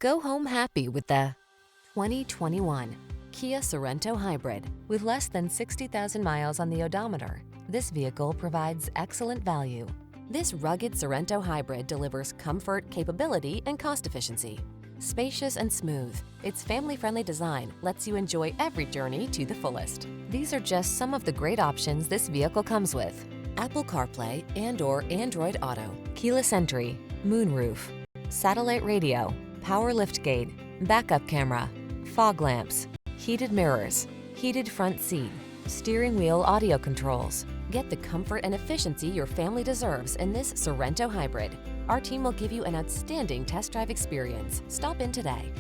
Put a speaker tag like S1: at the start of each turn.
S1: Go home happy with the 2021 Kia Sorento Hybrid. With less than 60,000 miles on the odometer, this vehicle provides excellent value. This rugged Sorento Hybrid delivers comfort, capability, and cost efficiency. Spacious and smooth, its family-friendly design lets you enjoy every journey to the fullest. These are just some of the great options this vehicle comes with: Apple CarPlay and/or Android Auto, keyless entry, moonroof, satellite radio, power liftgate, backup camera, fog lamps, heated mirrors, heated front seat, steering wheel audio controls. Get the comfort and efficiency your family deserves in this Sorento Hybrid. Our team will give you an outstanding test drive experience. Stop in today.